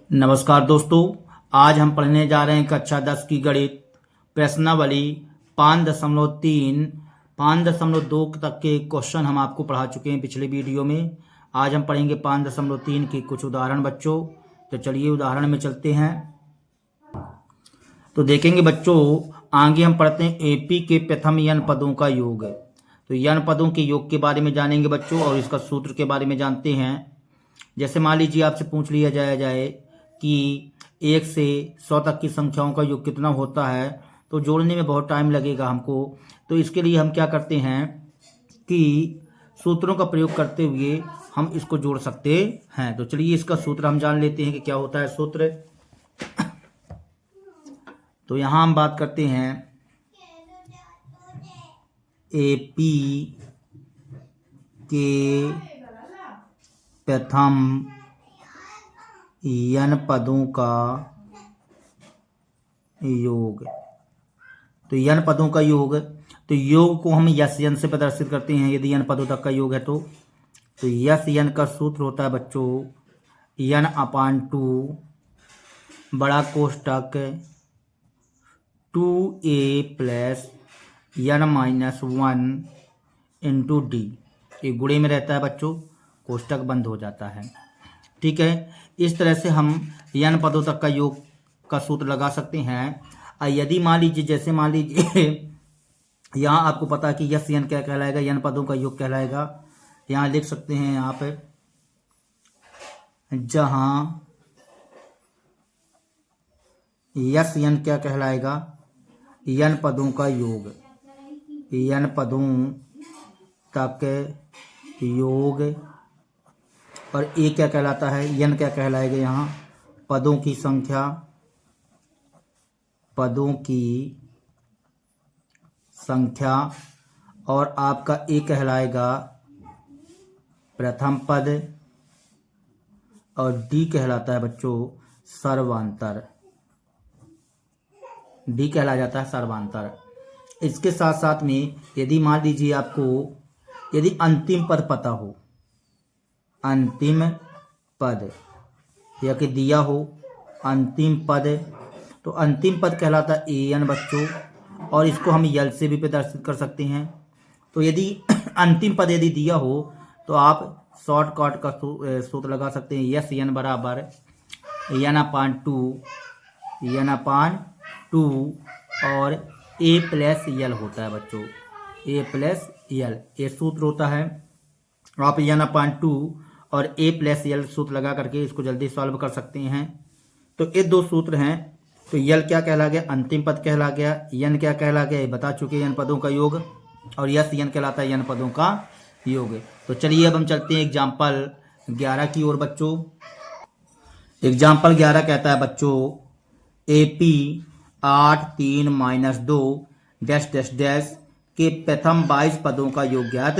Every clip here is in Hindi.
नमस्कार दोस्तों, आज हम पढ़ने जा रहे हैं कक्षा 10 की गणित प्रश्नावली 5.3 5.2 तक के क्वेश्चन हम आपको पढ़ा चुके हैं पिछले वीडियो में। आज हम पढ़ेंगे 5.3 के कुछ उदाहरण बच्चों। तो चलिए उदाहरण में चलते हैं। तो देखेंगे बच्चों, आगे हम पढ़ते हैं एपी के प्रथम यन पदों का योग। तो यन पदों के योग के बारे में जानेंगे बच्चों और इसका सूत्र के बारे में जानते हैं। जैसे मान लीजिए आपसे पूछ लिया जाए कि 1 से 100 तक की संख्याओं का योग कितना होता है, तो जोड़ने में बहुत टाइम लगेगा हमको। तो इसके लिए हम क्या करते हैं कि सूत्रों का प्रयोग करते हुए हम इसको जोड़ सकते हैं। तो चलिए इसका सूत्र हम जान लेते हैं कि क्या होता है सूत्र। तो यहाँ हम बात करते हैं एपी के प्रथम यन पदों का योग। तो यन पदों का योग, तो योग को हम यस यन से प्रदर्शित करते हैं यदि यन पदों तक का योग है तो यस यन का सूत्र होता है बच्चों यन अपान 2 बड़ा कोष्टक 2a प्लस यन माइनस 1 इंटू डी। ये गुणे में रहता है बच्चों, कोष्टक बंद हो जाता है। ठीक है, इस तरह से हम यन पदों तक का योग का सूत्र लगा सकते हैं। यदि मान लीजिए, जैसे मान लीजिए यहाँ आपको पता है कि यस यन क्या कहलाएगा, यन पदों का योग कहलाएगा। यहाँ लिख सकते हैं यहाँ पे, जहाँ यस यन क्या कहलाएगा, यन पदों का योग, यन पदों तक योग। और ए क्या कहलाता है, यन क्या कहलाएगा, यहाँ पदों की संख्या, पदों की संख्या। और आपका ए कहलाएगा प्रथम पद और डी कहलाता है बच्चों सर्वांतर। डी कहला जाता है सर्वांतर। इसके साथ साथ में यदि मान लीजिए आपको यदि अंतिम पद पता हो, अंतिम पद या कि दिया हो अंतिम पद, तो अंतिम पद कहलाता है ए एन बच्चों। और इसको हम यल से भी प्रदर्शित कर सकते हैं। तो यदि अंतिम पद यदि दिया हो तो आप शॉर्टकट का सूत्र लगा सकते हैं यस एन बराबर यन अपान 2 और ए प्लस यल होता है बच्चों, ए प्लस यल ये सूत्र होता है। आप यन अपान 2 और ए प्लस यल सूत्र लगा करके इसको जल्दी सॉल्व कर सकते हैं। तो ये दो सूत्र हैं। तो यल क्या कहला गया, अंतिम पद कहला गया। यन क्या कहला गया, ये बता चुके यन पदों का योग। और यस यन कहलाता है यन पदों का योग। तो चलिए अब हम चलते हैं एग्जाम्पल 11 की ओर बच्चों। एग्जाम्पल 11 कहता है बच्चों AP 8 3 minus 2 dash dash dash के प्रथम 22 पदों का योग ज्ञात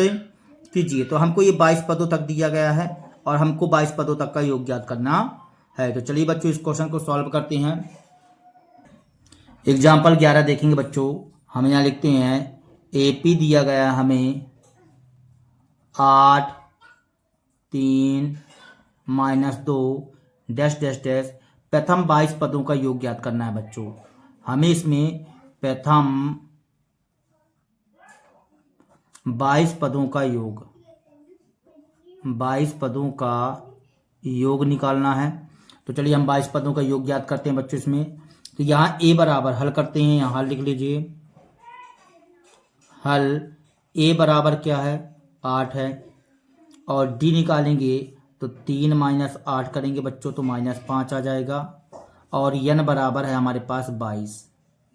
कीजिए। तो हमको ये 22 पदों तक दिया गया है और हमको 22 पदों तक का योग ज्ञात करना है। तो चलिए बच्चों इस क्वेश्चन को सॉल्व करते हैं। एग्जाम्पल 11 देखेंगे बच्चों। हम यहाँ लिखते हैं एपी दिया गया हमें 8 3 माइनस 2 डैश डैश डैश प्रथम 22 पदों का योग ज्ञात करना है बच्चों। हमें इसमें प्रथम 22 पदों का योग, 22 पदों का योग निकालना है। तो चलिए हम 22 पदों का योग ज्ञात करते हैं बच्चों इसमें। तो यहाँ ए बराबर हल करते हैं, यहाँ हल लिख लीजिए। हल ए बराबर क्या है 8 है और डी निकालेंगे तो 3 माइनस 8 करेंगे बच्चों तो माइनस 5 आ जाएगा। और यन बराबर है हमारे पास 22,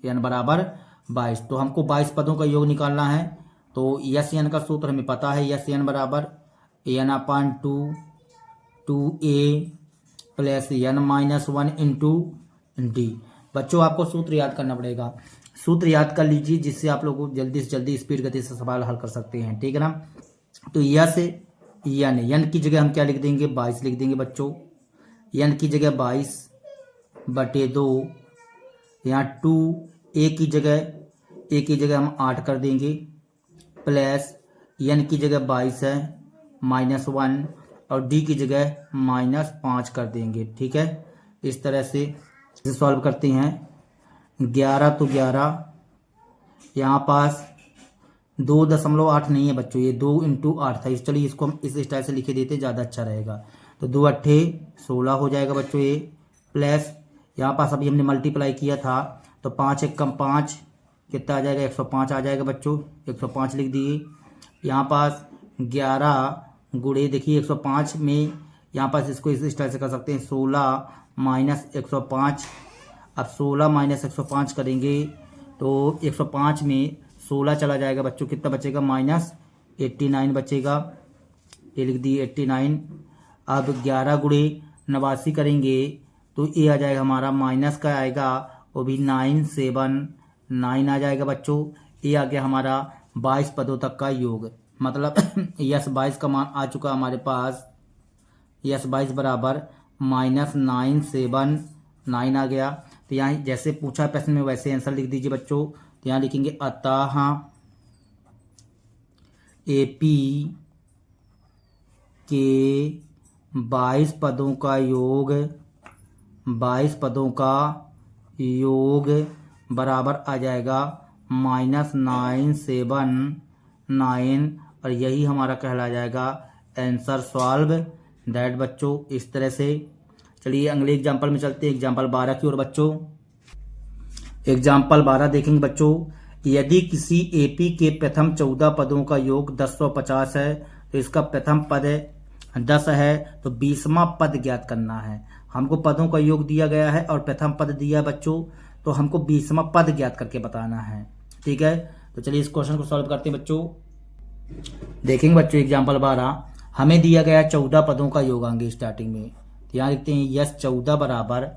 यन बराबर 22। तो हमको 22 पदों का योग निकालना है। तो यस यन का सूत्र हमें पता है, यस यन बराबर यन अपान 2 प्लस यन माइनस 1 इंटू डी। बच्चों आपको सूत्र याद करना पड़ेगा, सूत्र याद कर लीजिए जिससे आप लोग जल्दी से जल्दी स्पीड गति से सवाल हल कर सकते हैं। ठीक है ना। तो यस यन, यन की जगह हम क्या लिख देंगे 22 लिख देंगे बच्चों। यन की जगह 22 बटे 2, यहाँ 2 ए की जगह हम 8 कर देंगे प्लस यन की जगह 22 है -1 और डी की जगह -5 कर देंगे। ठीक है, इस तरह से इसे सॉल्व करते हैं। 11 तो 11, यहाँ पास 2.8 नहीं है बच्चों, ये 2 × 8 था। इस चलिए इसको हम इस स्टाइल से लिखे देते ज़्यादा अच्छा रहेगा। तो 2 अट्ठे 16 हो जाएगा बच्चों ये, प्लस यहाँ पास अभी हमने मल्टीप्लाई किया था तो 5 × 5 कितना आ जाएगा, 105 आ जाएगा बच्चों, 105 लिख दिए। यहाँ पास 11 गुणे देखिए 105 में, यहाँ पास इसको इस स्टाइल से कर सकते हैं 16 - 105। अब 16 - 105 करेंगे तो 105 में 16 चला जाएगा बच्चों, कितना बचेगा, -89 बचेगा, ये लिख दिए 89। अब 11 गुणे 89 करेंगे तो ये आ जाएगा हमारा माइनस का आएगा, वो भी 979 आ जाएगा बच्चों। ये आ गया हमारा 22 पदों तक का योग। मतलब यस 22 का मान आ चुका हमारे पास, यस 22 बराबर -979 आ गया। तो यहाँ जैसे पूछा प्रश्न में वैसे आंसर लिख दीजिए बच्चों। तो यहाँ लिखेंगे अतः एपी के 22 पदों का योग, 22 पदों का योग बराबर आ जाएगा -979, और यही हमारा कहला जाएगा आंसर सॉल्व दैट बच्चों। इस तरह से चलिए अगले एग्जाम्पल में चलते हैं, एग्जाम्पल 12 की ओर बच्चों। एग्जाम्पल 12 देखेंगे बच्चों, यदि किसी एपी के प्रथम 14 पदों का योग 1050 है तो इसका प्रथम पद 10 है तो 20वां पद ज्ञात करना है। हमको पदों का योग दिया गया है और प्रथम पद दिया है बच्चों, तो हमको 20वां पद ज्ञात करके बताना है। ठीक है, तो चलिए इस क्वेश्चन को सॉल्व करते हैं बच्चों। देखेंगे बच्चों एग्जाम्पल 12, हमें दिया गया 14 पदों का योग आएंगे स्टार्टिंग में। तो यहाँ लिखते हैं यस 14 बराबर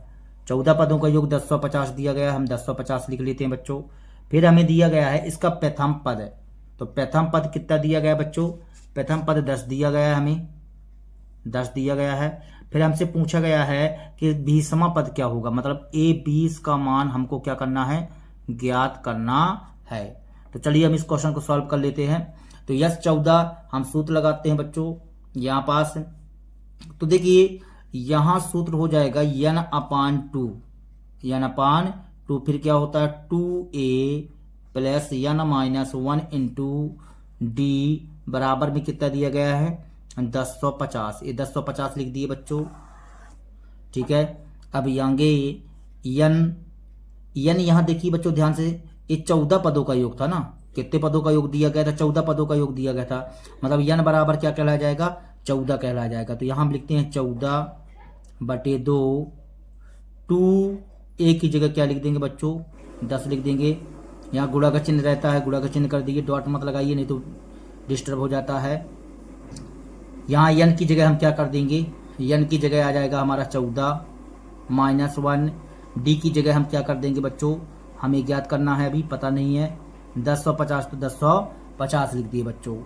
14 पदों का योग 1050 दिया गया है, हम 1050 लिख लेते हैं बच्चों। फिर हमें दिया गया है इसका प्रथम पद, तो प्रथम पद कितना दिया गया है बच्चों, प्रथम पद 10 दिया गया है, हमें 10 दिया गया है। फिर हमसे पूछा गया है कि 20वां पद क्या होगा, मतलब ए 20 का मान हमको क्या करना है, ज्ञात करना है। तो चलिए हम इस क्वेश्चन को सॉल्व कर लेते हैं। तो यस 14 हम सूत्र लगाते हैं बच्चों यहाँ पास। तो देखिए यहाँ सूत्र हो जाएगा n/2, n/2, फिर क्या होता है 2a + n - 1 × d बराबर में कितना दिया गया है 1050। ये 1050 लिख दिए बच्चों। ठीक है, अब आगे n यहाँ देखिए बच्चों ध्यान से, ये 14 पदों का योग था ना, कितने पदों का योग दिया गया था, 14 पदों का योग दिया गया था, मतलब n बराबर क्या कहलाया जाएगा, 14 कहलाया जाएगा। तो यहाँ हम लिखते हैं 14/2, 2a की जगह क्या लिख देंगे बच्चों 10 लिख देंगे। यहाँ गुणा का चिन्ह रहता है, गुणा का चिन्ह कर दीजिए, डॉट मत लगाइए नहीं तो डिस्टर्ब हो जाता है। यहाँ n की जगह हम क्या कर देंगे, n की जगह आ जाएगा हमारा 14 - 1, d की जगह हम क्या कर देंगे बच्चों, हमें ज्ञात करना है, अभी पता नहीं है, 1050 तो 1050 लिख दिए बच्चों।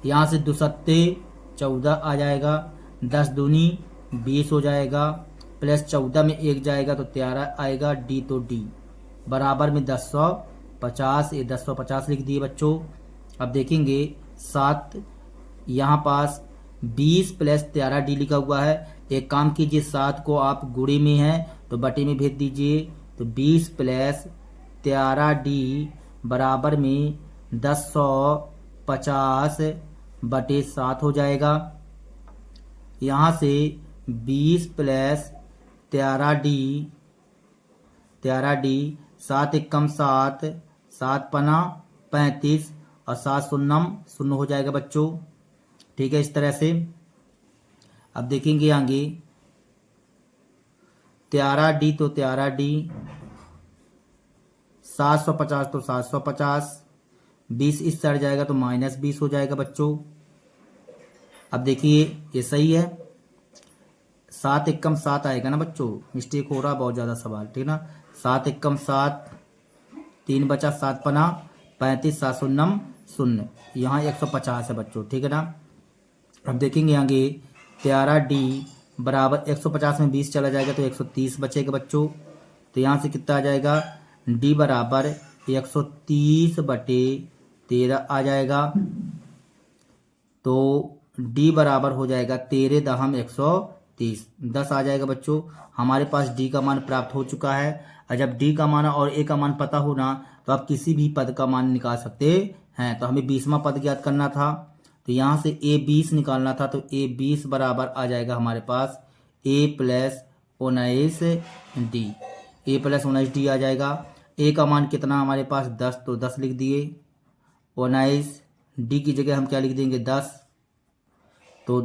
यहाँ से 2 सत्ते 14 आ जाएगा, 10 दूनी 20 हो जाएगा, प्लस 14 में 1 जाएगा तो 13 आएगा, d तो d बराबर में 1050, ये 1050 लिख दिए बच्चों। अब देखेंगे 7, यहाँ पास 20 + 13d लिखा हुआ है। एक काम कीजिए, 7 को आप गुणे में है तो बटे में भेज दीजिए, तो 20 + 13d बराबर में 1050/7 हो जाएगा। यहाँ से 20 + 13d 7 एकम 7, 7 पना 35 और 7 शून्यम 0 हो जाएगा बच्चों। ठीक है, इस तरह से अब देखेंगे आगे 13d तो 13d, 750 तो 750, 20 इस साइड जाएगा तो -20 हो जाएगा बच्चों। अब देखिए ये सही है, 7 एकम 7 आएगा ना बच्चों, मिस्टेक हो रहा बहुत ज़्यादा सवाल, ठीक ना। 7 एकम 7, 3 बचा, 7 पना 35, 7 शून्यम 0, यहाँ 150 है बच्चों, ठीक है ना। अब देखेंगे आगे 13d बराबर 150 में 20 चला जाएगा तो 130 बचेगा बच्चों। तो यहाँ से कितना आ जाएगा, d बराबर 130/13 आ जाएगा। तो d बराबर हो जाएगा 13 × 130 30, 10 आ जाएगा बच्चों। हमारे पास डी का मान प्राप्त हो चुका है। और जब डी का मान और ए का मान पता हो ना, तो आप किसी भी पद का मान निकाल सकते हैं। तो हमें 20वां पद ज्ञात करना था, तो यहाँ से ए 20 निकालना था। तो ए 20 बराबर आ जाएगा हमारे पास ए प्लस 19 डी। ए प्लस 19 डी आ जाएगा। ए का मान कितना हमारे पास 10, तो 10 लिख दिए। 19 डी की जगह हम क्या लिख देंगे 10। तो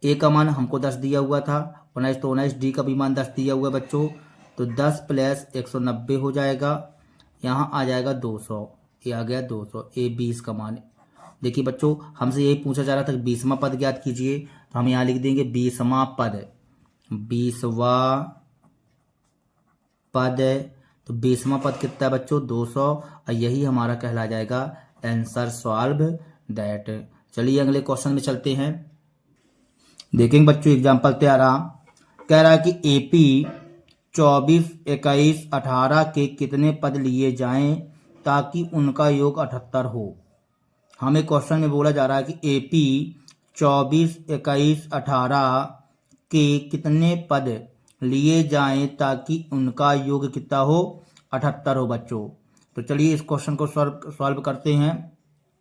ए का मान हमको 10 दिया हुआ था, 19, तो 19 डी का भी मान 10 दिया हुआ है बच्चों। तो 10 प्लस 190 हो जाएगा। यहाँ आ जाएगा 200। ये आ गया 200। ए 20 का मान। देखिए बच्चों, हमसे यही पूछा जा रहा था कि 20वां पद ज्ञात कीजिए, तो हम यहाँ लिख देंगे 20वां पद। 20वां पद, तो 20वां पद कितना है बच्चों 200। और यही हमारा कहला जाएगा आंसर सॉल्व दैट। चलिए अगले क्वेश्चन में चलते हैं। देखेंगे बच्चों एग्जाम्पल तैयार कह रहा है कि एपी 24, 21, 18 के कितने पद लिए जाएं ताकि उनका योग 78 हो। हमें क्वेश्चन में बोला जा रहा है कि एपी 24, 21, 18 के कितने पद लिए जाएं ताकि उनका योग कितना हो 78 हो बच्चों। तो चलिए इस क्वेश्चन को सॉल्व करते हैं।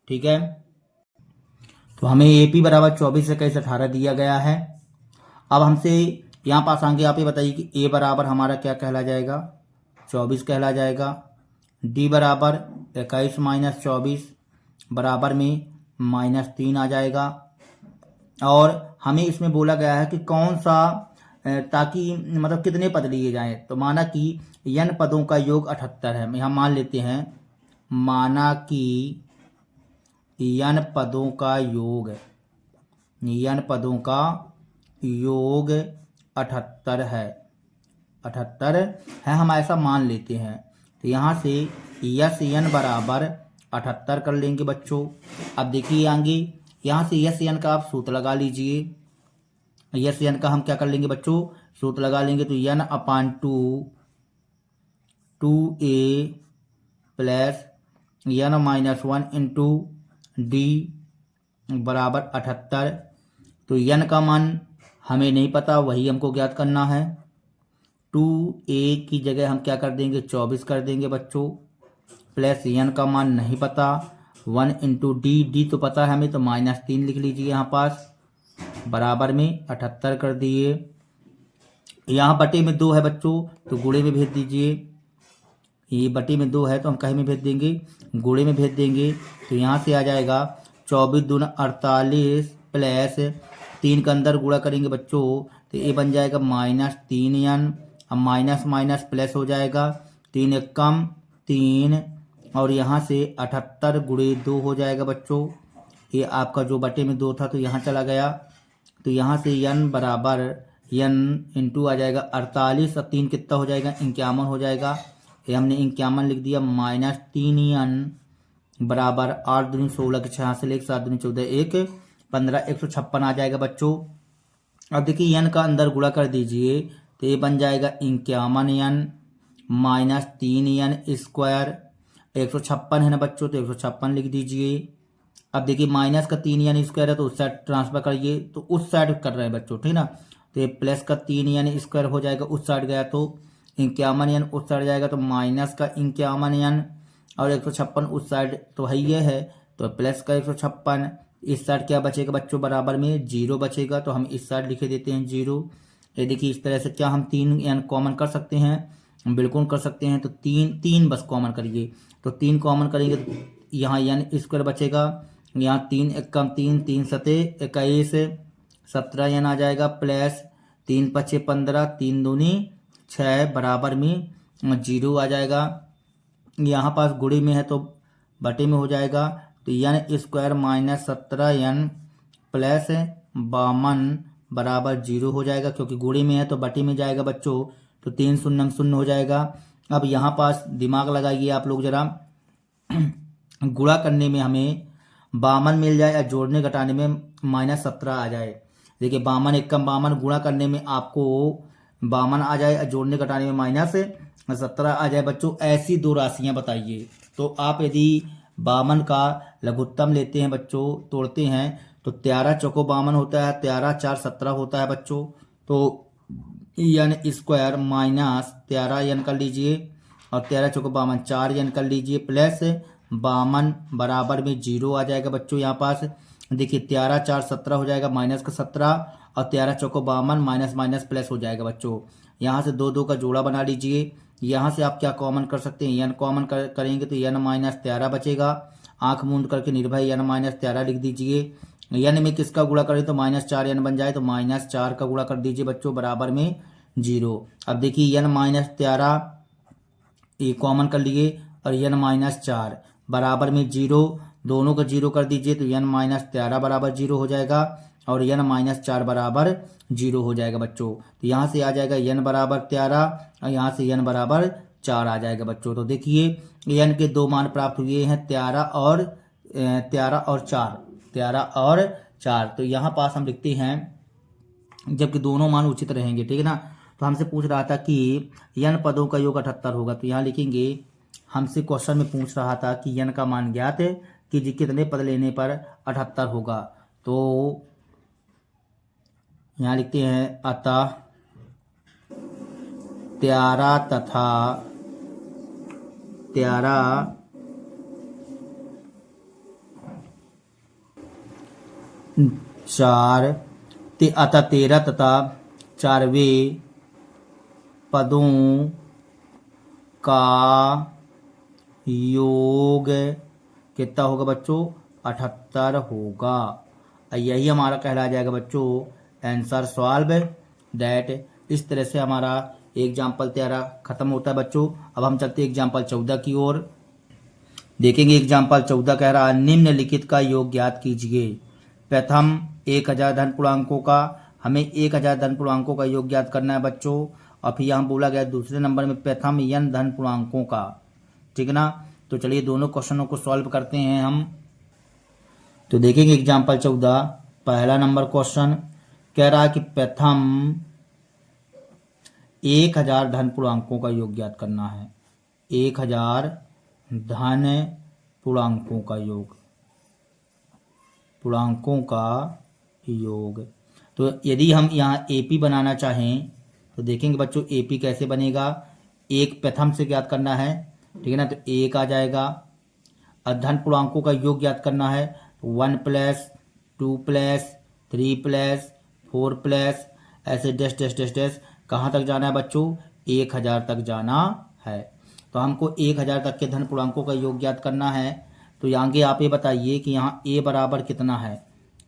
ठीक है, तो हमें एपी बराबर 24, 21, 18 दिया गया है। अब हमसे यहाँ पास आएंगे, आप ये बताइए कि ए बराबर हमारा क्या कहला जाएगा 24 कहला जाएगा। डी बराबर 21 माइनस 24 बराबर में -3 आ जाएगा। और हमें इसमें बोला गया है कि कौन सा ताकि मतलब कितने पद लिए जाएं, तो माना कि n पदों का योग 78 है। यहाँ मान लेते हैं, माना कि n पदों का योग 78 है। 78 है, हम ऐसा मान लेते हैं। तो यहाँ से यस n बराबर 78 कर लेंगे बच्चों। अब देखिए आगे, यहाँ से यस n का आप सूत्र लगा लीजिए। यस n का हम क्या कर लेंगे बच्चों, सूत्र लगा लेंगे। तो n/2 2a plus n-1 into D बराबर 78। तो n का मान हमें नहीं पता, वही हमको ज्ञात करना है। 2a की जगह हम क्या कर देंगे 24 कर देंगे बच्चों, प्लस n का मान नहीं पता 1 इंटू डी तो पता है हमें, तो -3 लिख लीजिए यहाँ पास, बराबर में 78 कर दिए। यहाँ बटे में 2 है बच्चों, तो गुणे में भेज दीजिए। ये बटे में 2 है तो हम कहीं में भेज देंगे, गुणे में भेज देंगे। तो यहाँ से आ जाएगा 24 दूना 48 प्लस 3 का अंदर गुणा करेंगे बच्चों, तो ये बन जाएगा -3n। अब माइनस माइनस प्लस हो जाएगा, 3 एक कम 3, और यहाँ से 78 गुणे 2 हो जाएगा बच्चों। ये आपका जो बटे में 2 था तो यहाँ चला गया। तो यहाँ से n बराबर n इंटू आ जाएगा 48 और 3 कितना हो जाएगा 51 हो जाएगा। ये हमने 51 लिख दिया। -3n बराबर 8 दूनी 16 के 6 से लेकर 7 दूनी 14 1 15 156 आ जाएगा बच्चों। अब देखिए n का अंदर गुणा कर दीजिए, तो ये बन जाएगा 51n -3n स्क्वायर। 156 है ना बच्चों, तो 156 लिख दीजिए। अब देखिए माइनस का 3n स्क्वायर है तो उस साइड ट्रांसफर करिए, तो उस साइड कर रहे हैं बच्चों, ठीक ना। तो ये प्लस का 3n स्क्वायर हो जाएगा, उस साइड गया तो 51n उस साइड जाएगा, तो माइनस का 51n और 156 उस साइड, तो है ये है, तो प्लस का 156। इस साइड क्या बचेगा बच्चों, बराबर में 0 बचेगा, तो हम इस साइड लिखे देते हैं 0। ये देखिए इस तरह से क्या हम 3n कॉमन कर सकते हैं, बिल्कुल कर सकते हैं। तो 3 बस कॉमन करिए, तो 3 कॉमन करेंगे तो यहाँ n स्क्वायर बचेगा। यहाँ 3 एक कम 3 3 सते 21 17n आ जाएगा, प्लस 3 पचे 15 3 दूनी 6 बराबर में 0 आ जाएगा। यहाँ पास गुणे में है तो बटे में हो जाएगा, तो n स्क्वायर -17n प्लस 52 बराबर 0 हो जाएगा, क्योंकि गुणे में है तो बटे में जाएगा बच्चों, तो 3 शून्य 0 हो जाएगा। अब यहाँ पास दिमाग लगाइए आप लोग जरा, गुणा करने में हमें 52 मिल जाए और जोड़ने घटाने में -17 आ जाए। देखिए 52 एक कम 52, गुणा करने में आपको 52 आ जाए और जोड़ने घटाने में -17 आ जाए बच्चों। ऐसी दो राशियां बताइए। तो आप यदि 52 का लघुत्तम लेते हैं बच्चों, तोड़ते हैं, तो 13 चौको 52 होता है, 13 4 17 होता है बच्चों। तो एन स्क्वायर माइनस 13 कर लीजिए और 13 चौको 52 4 कर लीजिए प्लस 52 बराबर में 0 आ जाएगा बच्चों। यहाँ पास देखिए 13 4 17 हो जाएगा माइनस का 17 और 13 चौको 52 माइनस माइनस प्लस हो जाएगा बच्चों। यहाँ से 2 2 का जोड़ा बना लीजिए। यहाँ से आप क्या कॉमन कर सकते हैं, एन कॉमन करेंगे तो एन माइनस 13 बचेगा। आंख मूंद करके निर्भय एन माइनस 13 लिख दीजिए। एन में किसका गुणा करें तो माइनस 4 एन बन जाए, तो माइनस 4 का गुणा कर दीजिए बच्चों बराबर में 0। अब देखिए एन माइनस 13 ये कॉमन कर लिए और एन माइनस 4 बराबर में 0, दोनों का 0 कर दीजिए तो एन माइनस 13 बराबर 0 हो जाएगा और एन माइनस 4 बराबर 0 हो जाएगा बच्चों। तो यहाँ से आ जाएगा एन बराबर 13 और यहाँ से एन बराबर 4 आ जाएगा बच्चों। तो देखिए एन के 2 मान प्राप्त हुए हैं 13 और 4, 13 और 4। तो यहाँ पास हम लिखते हैं जबकि दोनों मान उचित रहेंगे, ठीक है ना। तो हमसे पूछ रहा था कि एन पदों का योग 78 होगा, तो यहाँ लिखेंगे हमसे क्वेश्चन में पूछ रहा था कि एन का मान ज्ञात है कि कितने पद लेने पर 78 होगा। तो यहाँ लिखते हैं अतः 13 तथा 13 तथा 4वें पदों का योग कितना होगा बच्चों, 78 होगा। यही हमारा कहला जाएगा बच्चों आंसर सॉल्व दैट। इस तरह से हमारा एग्जाम्पल 13 खत्म होता है बच्चों। अब हम चलते हैं एग्जाम्पल 14 की ओर। देखेंगे एग्जाम्पल 14 कह रहा है निम्नलिखित का योग ज्ञात कीजिए। प्रथम 1000 धन पूर्णांकों का, हमें 1000 धन पूर्णांकों का योग ज्ञात करना है बच्चों। और फिर यहाँ बोला गया दूसरे नंबर में प्रथम n धन पूर्णांकों का, ठीक है ना। तो चलिए दोनों क्वेश्चनों को सॉल्व करते हैं हम। तो देखेंगे एग्जाम्पल 14 पहला नंबर क्वेश्चन कह रहा है कि प्रथम 1000 धन पूर्णांकों का योग ज्ञात करना है। 1000 धन पूर्णांकों का योग, पूर्णांकों का योग। तो यदि हम यहाँ एपी बनाना चाहें तो देखेंगे बच्चों एपी कैसे बनेगा। एक प्रथम से ज्ञात करना है, ठीक है ना, तो 1 आ जाएगा। और धन पूर्णांकों का योग ज्ञात करना है 1 प्लस 2 प्लस 3 प्लस 4 प्लस ऐसे डैश डैश डैश डैश कहाँ तक जाना है बच्चों, 1000 तक जाना है। तो हमको 1000 तक के धन पूर्णांकों का योग ज्ञात करना है। तो आगे आप ये बताइए कि यहाँ ए बराबर कितना है,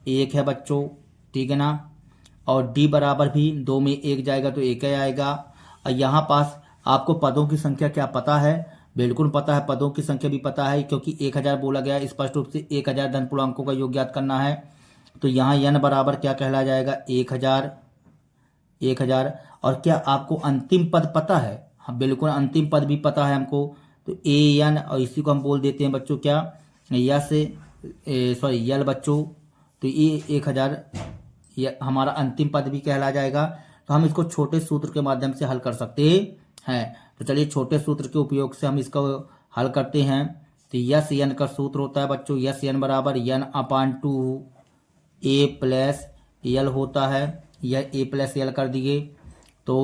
1 है बच्चों, ठीक है ना। और डी बराबर भी 2 में 1 जाएगा तो 1 ही आएगा। और यहाँ पास आपको पदों की संख्या क्या पता है, बिल्कुल पता है, पदों की संख्या भी पता है क्योंकि 1000 बोला गया है। स्पष्ट रूप से 1000 धन पूर्णांकों का योग ज्ञात करना है। तो यहाँ n बराबर क्या कहला जाएगा 1000। और क्या आपको अंतिम पद पता है, हाँ बिल्कुल अंतिम पद भी पता है हमको। तो ए एन और इसी को हम बोल देते हैं बच्चों क्या यल बच्चों। तो ये 1000 हमारा अंतिम पद भी कहला जाएगा। तो हम इसको छोटे सूत्र के माध्यम से हल कर सकते हैं। तो चलिए छोटे सूत्र के उपयोग से हम इसको हल करते हैं। तो यस एन का सूत्र होता है बच्चों यस एन बराबर n/2 ए प्लस यल होता है। यह ए प्लस यल कर दिए तो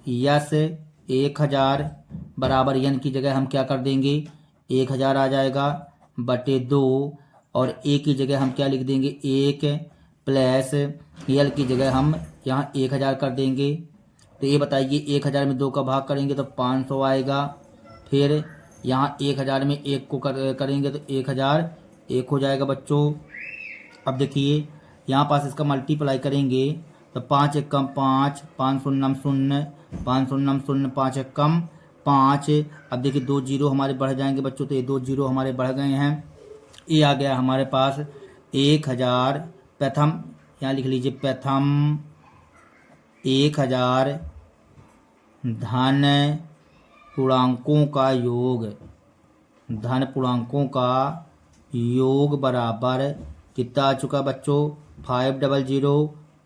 यस 1000 बराबर n की जगह हम क्या कर देंगे 1000 आ जाएगा बटे 2 और ए की जगह हम क्या लिख देंगे 1 प्लस यल की जगह हम यहाँ 1000 कर देंगे। तो ये बताइए 1000 में 2 का भाग करेंगे तो 500 आएगा। फिर यहाँ 1000 में 1 को करेंगे तो 1000 1 हो जाएगा बच्चों। अब देखिए यहाँ पास इसका मल्टीप्लाई करेंगे तो 5 1 कम 5 5 0 0 5 0 0 5 1 कम 5। अब देखिए 2 0 हमारे बढ़ जाएंगे बच्चों, तो ये 2 0 हमारे बढ़ गए हैं। ये आ गया हमारे पास 1000 प्रथम, यहाँ लिख लीजिए प्रथम 1000 धन पूर्णांकों का योग, धन पूर्णांकों का योग बराबर कितना आ चुका बच्चों 500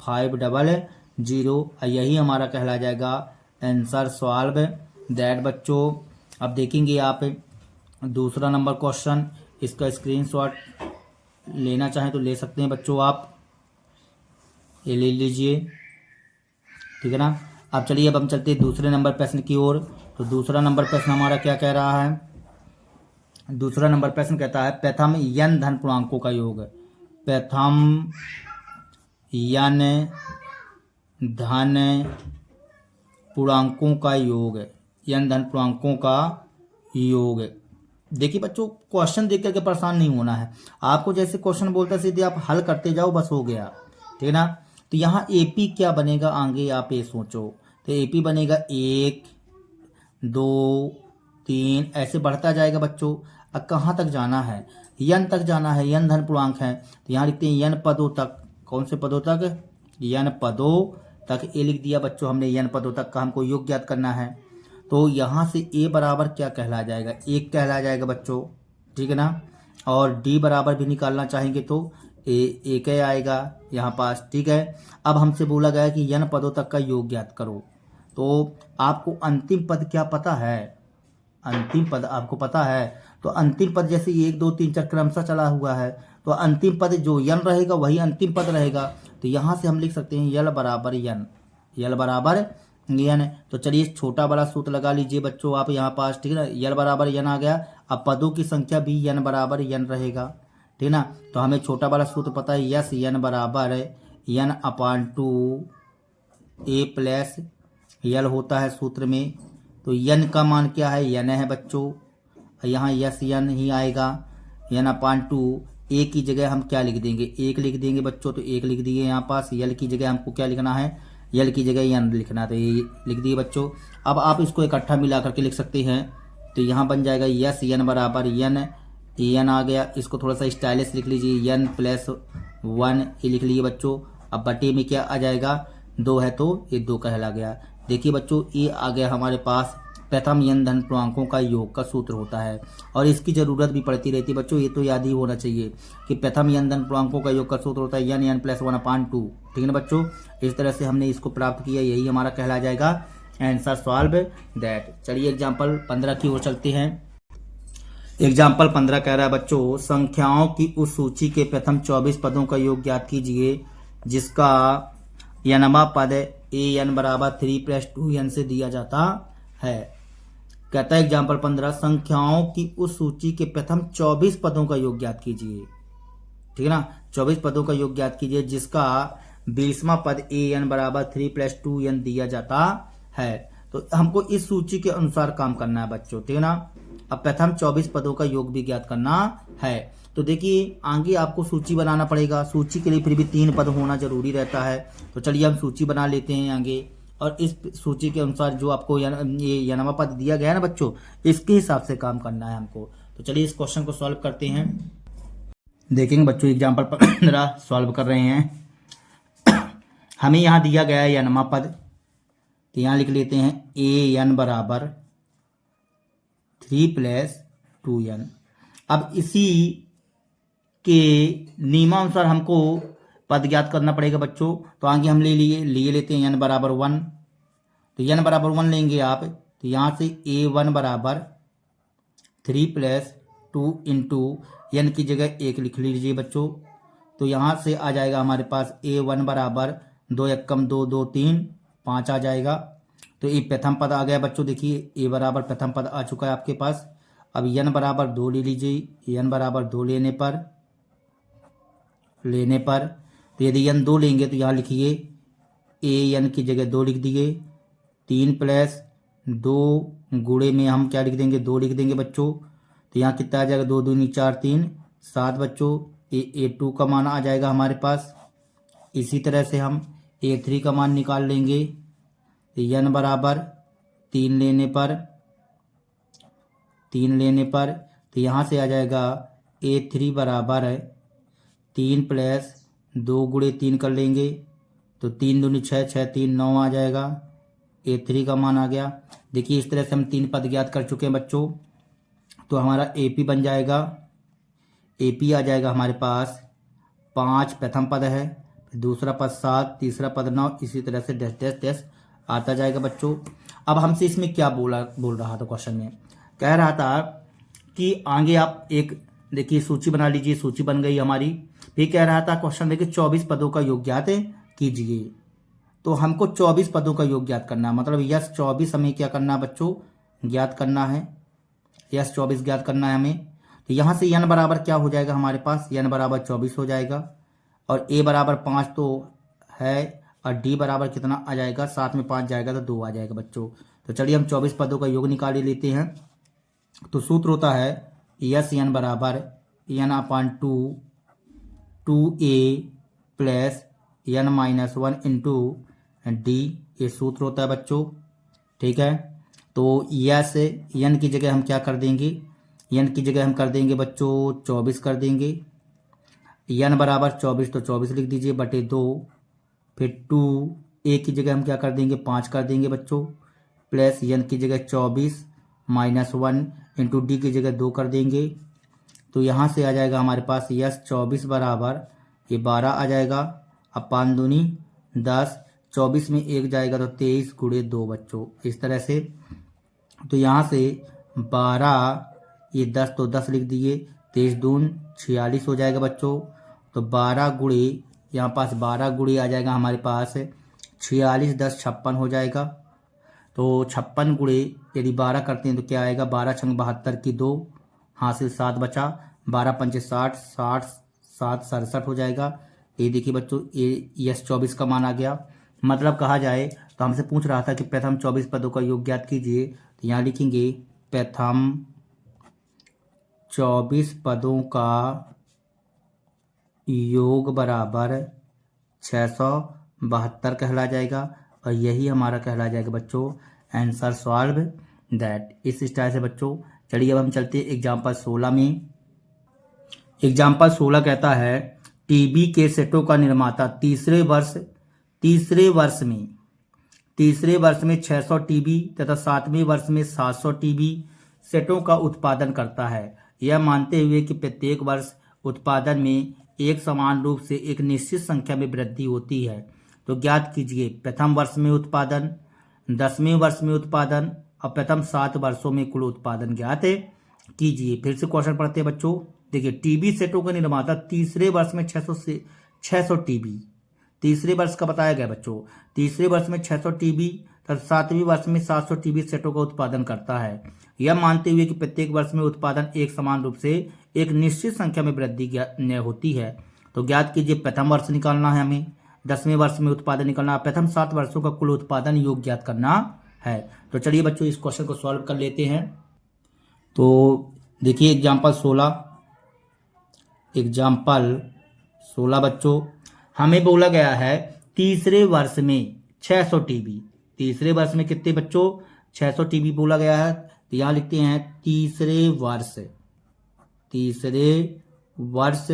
500। यही हमारा कहला जाएगा आंसर सॉल्व दैट बच्चों। अब देखेंगे आप दूसरा नंबर क्वेश्चन, इसका स्क्रीनशॉट लेना चाहें तो ले सकते हैं बच्चों, आप ये ले लीजिए। ठीक है ना। अब चलिए अब हम चलते हैं दूसरे नंबर प्रश्न की ओर। तो दूसरा नंबर प्रश्न हमारा क्या कह रहा है। दूसरा नंबर प्रश्न कहता है प्रथम n धन पूर्णांकों का योग। प्रथम n धन पूर्णांकों का योग, n धन पूर्णांकों का योग। देखिए बच्चों, क्वेश्चन देख करके परेशान नहीं होना है आपको। जैसे क्वेश्चन बोलता है सीधे आप हल करते जाओ, बस हो गया, ठीक है ना। तो यहाँ एपी क्या बनेगा आगे आप ये सोचो। तो एपी बनेगा 1 2 3 ऐसे बढ़ता जाएगा बच्चों। अब कहाँ तक जाना है, यन तक जाना है, यन धन पूर्णांक है। तो यहाँ लिखते हैं यन पदों तक। कौन से पदों तक, यन पदों तक। ए लिख दिया बच्चों हमने, यन पदों तक का हमको योग ज्ञात करना है। तो यहाँ से ए बराबर क्या कहला जाएगा, 1 कहला जाएगा बच्चों, ठीक है ना। और डी बराबर भी निकालना चाहेंगे तो ए 1 आएगा यहाँ पास, ठीक है। अब हमसे बोला गया कि यन पदों तक का योग ज्ञात करो। तो आपको अंतिम पद क्या पता है, अंतिम पद आपको पता है। तो अंतिम पद जैसे 1 2 3 4 क्रमशः चला हुआ है, तो अंतिम पद जो यन रहेगा वही अंतिम पद रहेगा। तो यहाँ से हम लिख सकते हैं यल बराबर यन, यल बराबर यन। तो चलिए छोटा बड़ा सूत्र लगा लीजिए बच्चों आप यहाँ पास, ठीक है ना। यल बराबर यन आ गया। अब पदों की संख्या भी यन बराबर यन रहेगा, ठीक है ना। तो हमें छोटा बड़ा सूत्र पता है, यस यन बराबर यन अपान 2 ए प्लस यल होता है सूत्र में। तो यन का मान क्या है, यन है बच्चों। यहाँ यस यन ही आएगा, यन अपान 2। ए की जगह हम क्या लिख देंगे, 1 लिख देंगे बच्चों। तो 1 लिख दिए यहाँ पास। यल की जगह हमको क्या लिखना है, यल की जगह यन लिखना है, तो ये लिख दिए बच्चों। अब आप इसको इकट्ठा मिला करके लिख सकते हैं। तो यहाँ बन जाएगा यस यन बराबर यन, यन आ गया। इसको थोड़ा सा स्टाइलिश लिख लीजिए, यन प्लस 1 ये लिख लिए बच्चों। अब बटे में क्या आ जाएगा, 2 है तो ये 2 कहला गया। देखिए बच्चों ये आ गया हमारे पास प्रथम यन धन पूर्णांकों का योग का सूत्र होता है। और इसकी जरूरत भी पड़ती रहती है बच्चों, ये तो याद ही होना चाहिए कि प्रथम यन धन पूर्णांकों का योग का सूत्र होता है यन यन प्लस 1 अपान 2, ठीक है ना बच्चों। इस तरह से हमने इसको प्राप्त किया, यही हमारा कहला जाएगा आंसर सॉल्व दैट। चलिए एग्जाम्पल 15 की ओर चलते हैं। एग्जाम्पल 15 कह रहा है बच्चों संख्याओं की उस सूची के प्रथम 24 पदों का योग ज्ञात कीजिए जिसका यनमा पद ए एन बराबर 3 + 2n से दिया जाता है। कहता है एग्जाम्पल 15 संख्याओं की उस सूची के प्रथम 24 पदों का योग ज्ञात कीजिए, ठीक है ना। 24 पदों का योग ज्ञात कीजिए जिसका 20वां पद ए एन बराबर 3 + 2n दिया जाता है। तो हमको इस सूची के अनुसार काम करना है बच्चों, ठीक है ना। अब प्रथम 24 पदों का योग भी ज्ञात करना है। तो देखिए आगे आपको सूची बनाना पड़ेगा। सूची के लिए फिर भी 3 पद होना जरूरी रहता है। तो चलिए हम सूची बना लेते हैं आगे, और इस सूची के अनुसार जो आपको ये यनमा पद दिया गया है ना बच्चों, इसके हिसाब से काम करना है हमको। तो चलिए इस क्वेश्चन को सॉल्व करते हैं। देखेंगे बच्चों एग्जाम्पल 15 सॉल्व कर रहे हैं। हमें यहाँ दिया गया है यनमा पद, तो यहाँ लिख लेते हैं ए एन बराबर 3 + 2n। अब इसी के नियमानुसार हमको पद ज्ञात करना पड़ेगा बच्चों। तो आगे हम ले लेते हैं n बराबर 1। तो n बराबर 1 लेंगे आप, तो यहाँ से a1 बराबर 3 + 2 इंटू n की जगह 1 लिख लीजिए बच्चों। तो यहाँ से आ जाएगा हमारे पास a1 बराबर 2 एकम 2 2 3 5 आ जाएगा। तो ये प्रथम पद आ गया बच्चों। देखिए a बराबर प्रथम पद आ चुका है आपके पास। अब n बराबर 2 ले लीजिए। n बराबर 2 लेने पर तो यदि n 2 लेंगे तो यहाँ लिखिए ए n की जगह 2 लिख दिए। 3 + 2 गुणे में हम क्या लिख देंगे, 2 लिख देंगे बच्चों। तो यहाँ कितना आ जाएगा, 2 दूनी 4 3 7 बच्चों। a2 का मान आ जाएगा हमारे पास। इसी तरह से हम a3 का मान निकाल लेंगे। तो n बराबर 3 लेने पर तो यहाँ से आ जाएगा a3 बराबर है 3 + 2 गुणे 3 कर लेंगे। तो 3 दूनी 6 6 3 9 आ जाएगा। a3 का मान आ गया। देखिए इस तरह से हम 3 पद ज्ञात कर चुके हैं बच्चों। तो हमारा AP बन जाएगा, AP आ जाएगा हमारे पास 5 प्रथम पद है, दूसरा पद 7, तीसरा पद 9, इसी तरह से डैश डैश डैश आता जाएगा बच्चों। अब हमसे इसमें क्या बोल रहा था, क्वेश्चन में कह रहा था कि आगे आप एक देखिए सूची बना लीजिए। सूची बन गई हमारी। फिर कह रहा था क्वेश्चन देखिए 24 पदों का योग ज्ञात कीजिए। तो हमको 24 पदों का योग ज्ञात करना है, मतलब यस 24 हमें क्या करना है बच्चों, ज्ञात करना है, यस 24 ज्ञात करना है हमें। तो यहाँ से n बराबर क्या हो जाएगा हमारे पास, n बराबर 24 हो जाएगा, और a बराबर 5 तो है, और d बराबर कितना आ जाएगा, 7 में 5 जाएगा तो 2 आ जाएगा बच्चों। तो चलिए हम 24 पदों का योग निकाल ही लेते हैं। तो सूत्र होता है यस n बराबर n/2 a plus n-1 into D, ये सूत्र होता है बच्चों। ठीक है, तो यस n की जगह हम क्या कर देंगे, n की जगह हम कर देंगे बच्चों 24 कर देंगे, n बराबर 24 तो 24 लिख दीजिए बटे 2, फिर 2 a की जगह हम क्या कर देंगे 5 कर देंगे बच्चों, प्लस n की जगह 24 -1 इंटू डी की जगह 2 कर देंगे। तो यहाँ से आ जाएगा हमारे पास यस 24 बराबर ये 12 आ जाएगा, अब 5 दूनी 10, 24 में 1 जाएगा तो 23 गुणे 2 बच्चों, इस तरह से। तो यहाँ से 12 ये 10 तो 10 लिख दिए, 23 दून 46 हो जाएगा बच्चों। तो 12 गुणे, यहाँ पास 12 गुणे आ जाएगा हमारे पास 46, 10 56 हो जाएगा। तो 56 गुणे यदि 12 करते हैं तो क्या आएगा, 12 छंग 72 की 2, हासिल 7 बचा, 12 पंचे 60, 60 7 67 हो जाएगा। ये देखिए बच्चों ये यस 24 का मान आ गया। मतलब कहा जाए तो हमसे पूछ रहा था कि प्रथम 24 पदों का योग ज्ञात कीजिए, तो यहाँ लिखेंगे प्रथम 24 पदों का योग बराबर 672 कहला जाएगा, और यही हमारा कहला जाएगा बच्चों आंसर सॉल्व दैट। इस स्टाइल से बच्चों चलिए अब हम चलते हैं एग्जाम्पल 16 में। एग्जाम्पल 16 कहता है टीबी के सेटों का निर्माता तीसरे वर्ष में 600 टीबी तथा 7वें वर्ष में 700 टीबी सेटों का उत्पादन करता है, यह मानते हुए कि प्रत्येक वर्ष उत्पादन में एक समान रूप से एक निश्चित संख्या में वृद्धि होती है। तो ज्ञात कीजिए प्रथम वर्ष में उत्पादन, 10वें वर्ष में उत्पादन और प्रथम 7 वर्षों में कुल उत्पादन ज्ञात कीजिए। फिर से क्वेश्चन पढ़ते हैं बच्चों। देखिए टीबी सेटों का निर्माता तीसरे वर्ष में 600 टीबी, तीसरे वर्ष का बताया गया बच्चों, तीसरे वर्ष में 600 टीबी तथा 7वें वर्ष में 700 टीबी सेटों का उत्पादन करता है, यह मानते हुए कि प्रत्येक वर्ष में उत्पादन एक समान रूप से एक निश्चित संख्या में वृद्धि होती है। तो ज्ञात कीजिए प्रथम वर्ष निकालना है हमें, 10वें वर्ष में उत्पादन निकालना, प्रथम 7 वर्षों का कुल उत्पादन योग ज्ञात करना है। तो चलिए बच्चों इस क्वेश्चन को सॉल्व कर लेते हैं। तो देखिए एग्जाम्पल 16 बच्चों हमें बोला गया है तीसरे वर्ष में 600 टीबी, तीसरे वर्ष में कितने बच्चों 600 टीबी बोला गया है। तो यहाँ लिखते हैं तीसरे वर्ष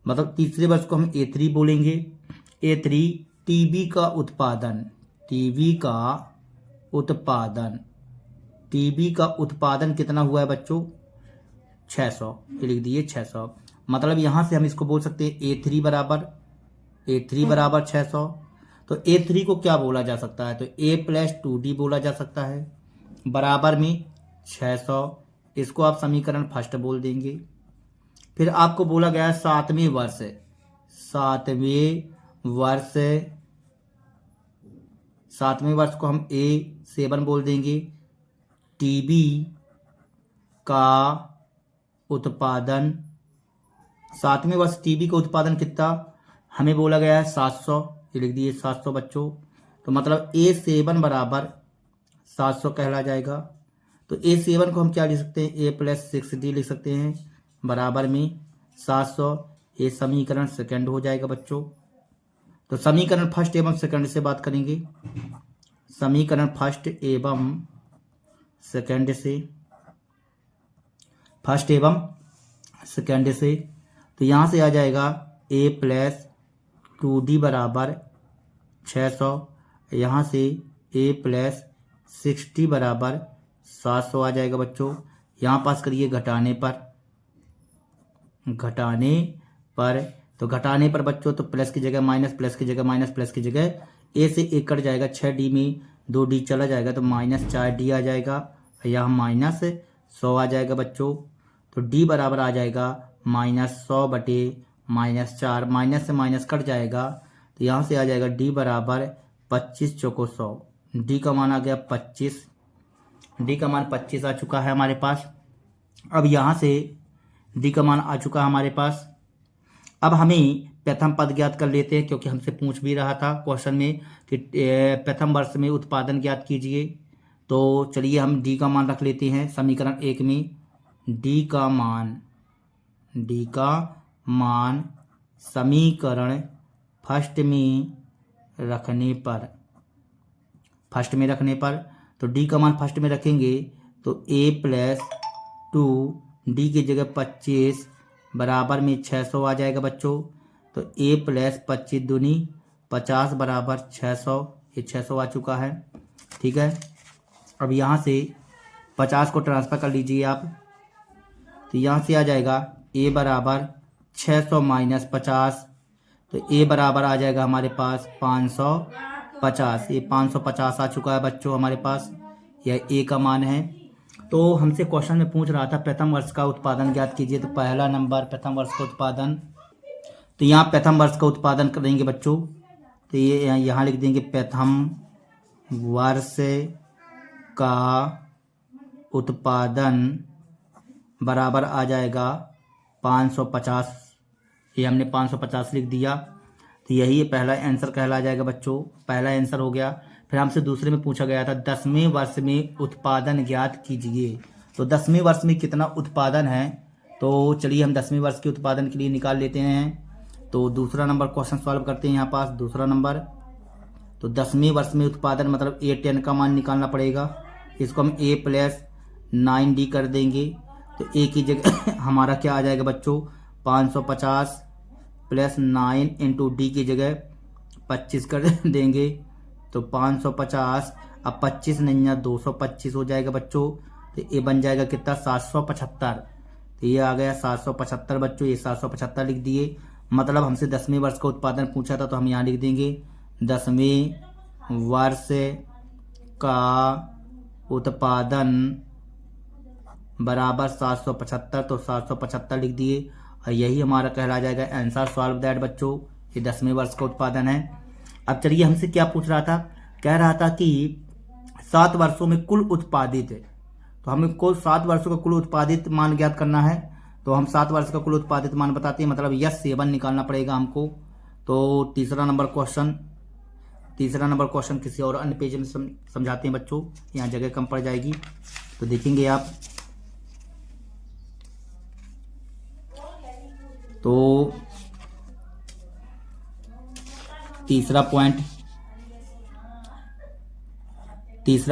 मतलब तीसरे वर्ष को हम A3 बोलेंगे। A3 टीबी का उत्पादन कितना हुआ है बच्चों 600, ये लिख दिए 600। मतलब यहां से हम इसको बोल सकते हैं A3 बराबर 600। तो A3 को क्या बोला जा सकता है, तो A + 2D बोला जा सकता है, बराबर में 600, इसको आप समीकरण फर्स्ट बोल देंगे। फिर आपको बोला गया है 7वें वर्ष को हम A7 बोल देंगे। टीबी का उत्पादन 7वें वर्ष टीबी का उत्पादन कितना हमें बोला गया है 700, ये लिख दिए 700 बच्चों। तो मतलब A7 बराबर 700 कहला जाएगा। तो A7 को हम क्या लिख सकते हैं, A + 6D लिख सकते हैं, बराबर में 700। ये समीकरण सेकंड हो जाएगा बच्चों। तो समीकरण फर्स्ट एवं सेकंड से बात करेंगे, समीकरण फर्स्ट एवं सेकंड से, तो यहाँ से आ जाएगा A + 2D बराबर 600, यहाँ से A + 6D बराबर 700 आ जाएगा बच्चों। यहाँ पास करिए घटाने पर बच्चों, तो प्लस की जगह माइनस, प्लस की जगह माइनस, प्लस की जगह A से 1 कट जाएगा, 6D में 2D चला जाएगा तो -4D आ जाएगा, यहाँ -100 आ जाएगा बच्चों। तो D बराबर आ जाएगा -100 बटे -4, माइनस से माइनस कट जाएगा, तो यहाँ से आ जाएगा D बराबर 25 चौको 100, डी का मान आ गया 25, डी का मान 25 आ चुका है हमारे पास। अब यहाँ से डी का मान आ चुका है हमारे पास। अब हमें प्रथम पद ज्ञात कर लेते हैं, क्योंकि हमसे पूछ भी रहा था क्वेश्चन में कि प्रथम वर्ष में उत्पादन ज्ञात कीजिए। तो चलिए हम डी का मान रख लेते हैं समीकरण 1 में। डी का मान समीकरण फर्स्ट में रखने पर तो डी का मान फर्स्ट में रखेंगे तो a प्लस 2, डी की जगह 25 बराबर में 600 आ जाएगा बच्चों। तो a प्लस 25 दूनी 50 बराबर 600, ये 600 आ चुका है। ठीक है, अब यहाँ से 50 को ट्रांसफ़र कर लीजिए आप, तो यहाँ से आ जाएगा a बराबर 600 माइनस 50, तो a बराबर आ जाएगा हमारे पास 550। ये 550 आ चुका है बच्चों हमारे पास, यह a का मान है। तो हमसे क्वेश्चन में पूछ रहा था प्रथम वर्ष का उत्पादन ज्ञात कीजिए। तो पहला नंबर प्रथम वर्ष का उत्पादन, तो यहाँ प्रथम वर्ष का उत्पादन करेंगे बच्चों। तो ये यहाँ लिख देंगे प्रथम वर्ष का उत्पादन बराबर आ जाएगा 550। ये हमने 550 लिख दिया, तो यही पहला आंसर कहला जाएगा बच्चों। पहला आंसर हो गया। फिर हमसे दूसरे में पूछा गया था 10वें वर्ष में उत्पादन ज्ञात कीजिए। तो 10वें वर्ष में कितना उत्पादन है, तो चलिए हम 10वें वर्ष के उत्पादन के लिए निकाल लेते हैं। तो दूसरा नंबर क्वेश्चन सॉल्व करते हैं। यहाँ पास दूसरा नंबर, तो 10वें वर्ष में उत्पादन मतलब A10 का मान निकालना पड़ेगा। इसको हम a प्लस 9d कर देंगे। तो a की जगह हमारा क्या आ जाएगा बच्चों, 550 प्लस 9 इंटू डी की जगह 25 कर देंगे। तो 550, अब 25 नहीं है 225 हो जाएगा बच्चों। तो ये बन जाएगा कितना, 775। तो ये आ गया 775 बच्चों, ये 775 लिख दिए। मतलब हमसे 10वें वर्ष का उत्पादन पूछा था, तो हम यहाँ लिख देंगे 10वें वर्ष का उत्पादन बराबर 775। तो 775 लिख दिए, और यही हमारा कहला जाएगा आंसर। सॉल्व दैट बच्चों, ये 10वें वर्ष का उत्पादन है। अब चलिए हमसे क्या पूछ रहा था, कह रहा था कि 7 वर्षों में कुल उत्पादित है। तो हमें कुल 7 वर्षों का कुल उत्पादित मान ज्ञात करना है। तो हम 7 वर्ष का कुल उत्पादित मान बताते हैं, मतलब S7 निकालना पड़ेगा हमको। तो तीसरा नंबर क्वेश्चन किसी और अन्य पेज में समझाते हैं बच्चों, यहाँ जगह कम पड़ जाएगी। तो देखेंगे आप, तो तीसरा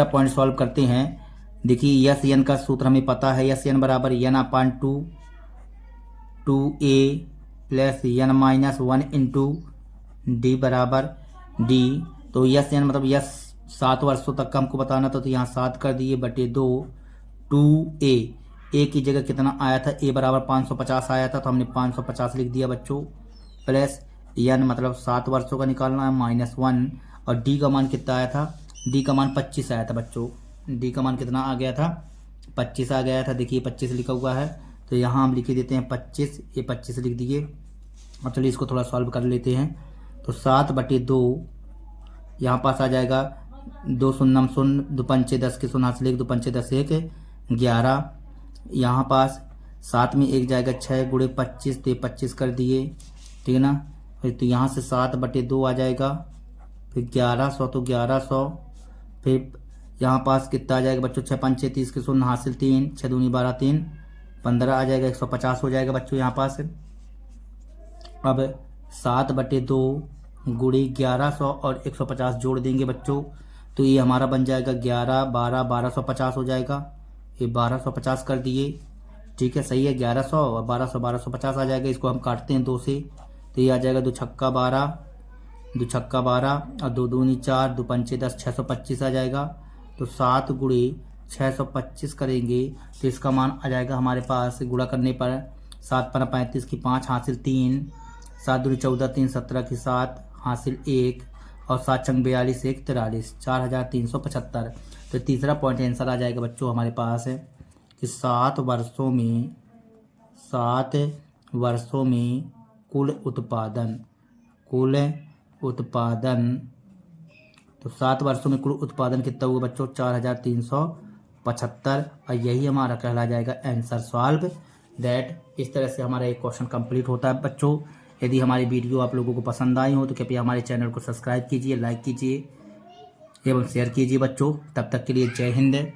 पॉइंट सॉल्व करते हैं। देखिए यस एन का सूत्र हमें पता है, यस एन बराबर n/2 2a plus n-1 into D बराबर डी। तो यस एन मतलब यस 7 वर्षों तक का हमको बताना था, तो यहाँ 7 कर दिए बटे 2 2a, ए की जगह कितना आया था, a बराबर 550 आया था, तो हमने 550 लिख दिया बच्चों। प्लस n मतलब 7 वर्षों का निकालना है, -1, और डी का मान कितना आया था, डी का मान 25 आया था बच्चों। डी का मान कितना आ गया था, 25 आ गया था। देखिए 25 लिखा हुआ है, तो यहाँ हम लिख देते हैं 25, ये 25 लिख दिए। अब चलिए इसको थोड़ा सॉल्व कर लेते हैं। तो 7/2 यहाँ पास आ जाएगा, 2 शून्य 0, 2 पंचे 10 के 0 हाथ 2 पंचे 10 1 11। यहाँ पास 7 में 1 जाएगा 6 गुणे 25, तो ये 25 कर दिए, ठीक है ना। फिर तो यहाँ से 7/2 आ जाएगा, फिर 1100, तो 1100। फिर यहाँ पास कितना आ जाएगा बच्चों, 6 पंचे 30 के 0 हासिल 3, 6 दूनी 12 3 15 आ जाएगा, 150 हो जाएगा बच्चों यहाँ पास। अब 7/2 गुणे 1100 और 150 जोड़ देंगे बच्चों, तो ये हमारा बन जाएगा 11 12 1250 हो जाएगा। ये 1250 कर दिए, ठीक है, सही है। 1100 और 1200 1250 आ जाएगा। इसको हम काटते हैं 2 से, तो ये आ जाएगा 2 छक्का 12 और 2 दूनी 4, 2 पंचे 10, 625 आ जाएगा। तो 7 गुणे 625 करेंगे, तो इसका मान आ जाएगा हमारे पास, गुणा करने पर 7 × 35 की 5 हासिल 3, 7 दूनी 14 3 17 की 7 हासिल 1, और 7 छंग 42 1 43, 4375। तो तीसरा पॉइंट आंसर आ जाएगा बच्चों हमारे पास है कि 7 वर्षों में कुल उत्पादन तो 7 वर्षों में कुल उत्पादन कितना हुआ बच्चों? 4375। और यही हमारा कहला जाएगा आंसर सॉल्व दैट। इस तरह से हमारा एक क्वेश्चन कंप्लीट होता है बच्चों। यदि हमारी वीडियो आप लोगों को पसंद आई हो तो कृपया हमारे चैनल को सब्सक्राइब कीजिए, लाइक कीजिए एवं शेयर कीजिए बच्चों। तब तक के लिए जय हिंद।